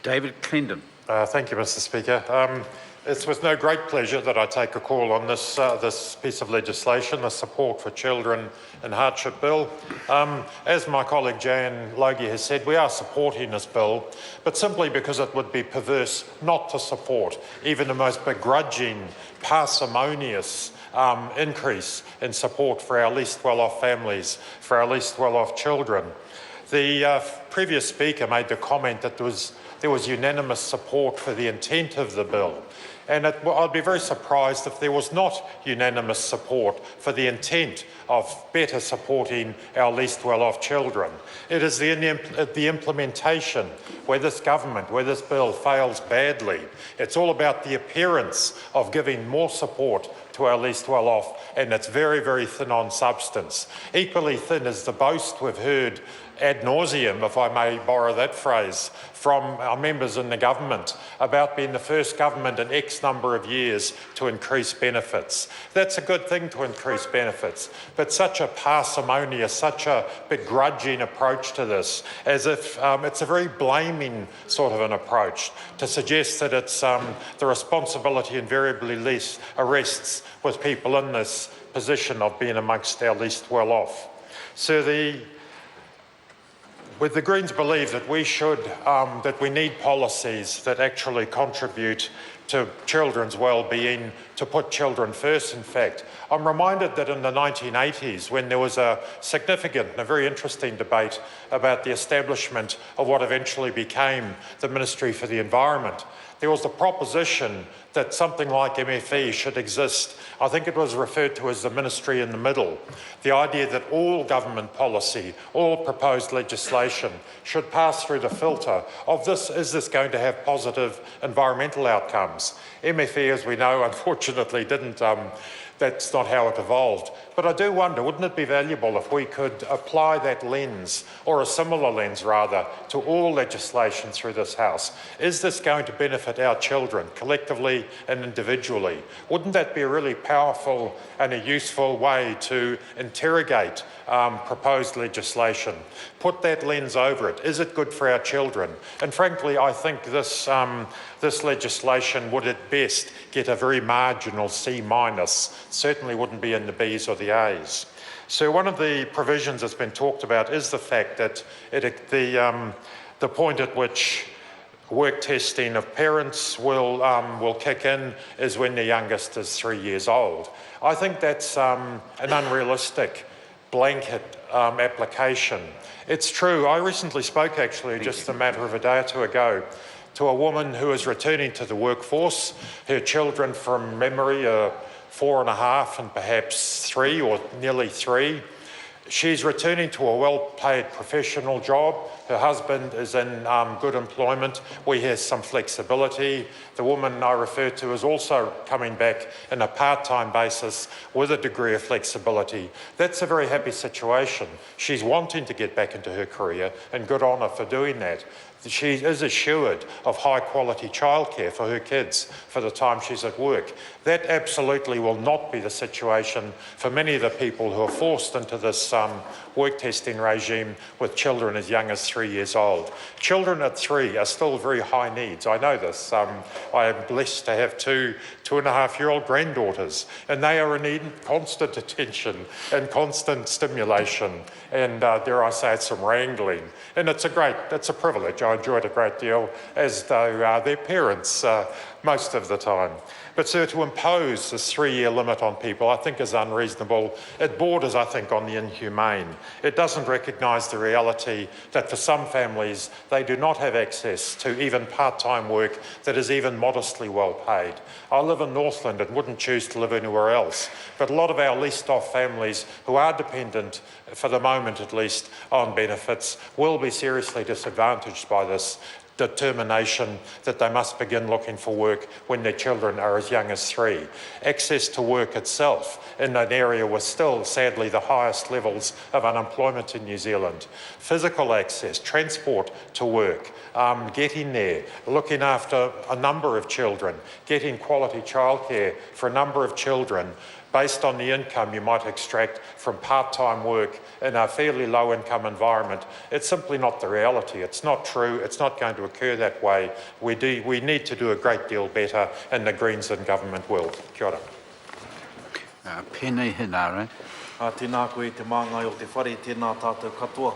David Clendon. Thank you, Mr. Speaker. It's with no great pleasure that I take a call on this piece of legislation, the Support for Children in Hardship Bill. As my colleague Jan Logie has said, we are supporting this bill, but simply because it would be perverse not to support even the most begrudging, parsimonious increase in support for our least well-off families, for our least well-off children. The previous speaker made the comment that there was unanimous support for the intent of the bill. And I'd be very surprised if there was not unanimous support for the intent of better supporting our least well-off children. It is the implementation where this government, where this bill fails badly. It's all about the appearance of giving more support to our least well-off, and it's very, very thin on substance. Equally thin is the boast we've heard ad nauseum, if I may borrow that phrase, from our members in the government about being the first government in X number of years to increase benefits. That's a good thing to increase benefits, but such a parsimonious, such a begrudging approach to this, as if it's a very blaming sort of an approach to suggest that it's the responsibility invariably rests with people in this position of being amongst our least well off. So the Greens believe that we need policies that actually contribute to children's well-being, to put children first, in fact. I'm reminded that in the 1980s, when there was a significant and a very interesting debate about the establishment of what eventually became the Ministry for the Environment, there was the proposition that something like MFE should exist. I think it was referred to as the ministry in the middle. The idea that all government policy, all proposed legislation should pass through the filter of is this going to have positive environmental outcomes? MFE, as we know, unfortunately didn't. That's not how it evolved. But I do wonder, wouldn't it be valuable if we could apply that lens, or a similar lens rather, to all legislation through this House? Is this going to benefit our children, collectively and individually? Wouldn't that be a really powerful and a useful way to interrogate proposed legislation? Put that lens over it. Is it good for our children? And frankly, I think this legislation would at best get a very marginal C-. Certainly wouldn't be in the B's or the A's. So one of the provisions that's been talked about is the fact that the point at which work testing of parents will kick in is when the youngest is 3 years old. I think that's an unrealistic blanket application. It's true. I recently spoke, actually, just a matter of a day or two ago, to a woman who is returning to the workforce. Her children, from memory, are 4.5 and perhaps 3 or nearly 3. She's returning to a well-paid professional job. Her husband is in good employment, where he has some flexibility. The woman I refer to is also coming back on a part-time basis with a degree of flexibility. That's a very happy situation. She's wanting to get back into her career, and good on her for doing that. She is assured of high-quality childcare for her kids for the time she's at work. That absolutely will not be the situation for many of the people who are forced into this work testing regime with children as young as 3 years old. Children at 3 are still very high needs. I know this. I am blessed to have two 2.5-year-old granddaughters, and they are in need of constant attention and constant stimulation, and dare I say it, some wrangling. And it's a privilege. I enjoy it a great deal, as do their parents most of the time. But so to impose this 3-year limit on people, I think is unreasonable. It borders, I think, on the inhumane. It doesn't recognise the reality that for some families, they do not have access to even part-time work that is even modestly well paid. I live in Northland and wouldn't choose to live anywhere else. But a lot of our least off families who are dependent, for the moment at least, on benefits will be seriously disadvantaged by this determination that they must begin looking for work when their children are as young as 3. Access to work itself in an area with still, sadly, the highest levels of unemployment in New Zealand. Physical access, transport to work, getting there, looking after a number of children, getting quality childcare for a number of children, based on the income you might extract from part-time work in a fairly low-income environment. It's simply not the reality. It's not true. It's not going to occur that way. We need to do a great deal better, and the Greens in government will. Kia ora. Pēnei he nāre. Tēnā koe te māngai o te whare, tēnā tātou katoa.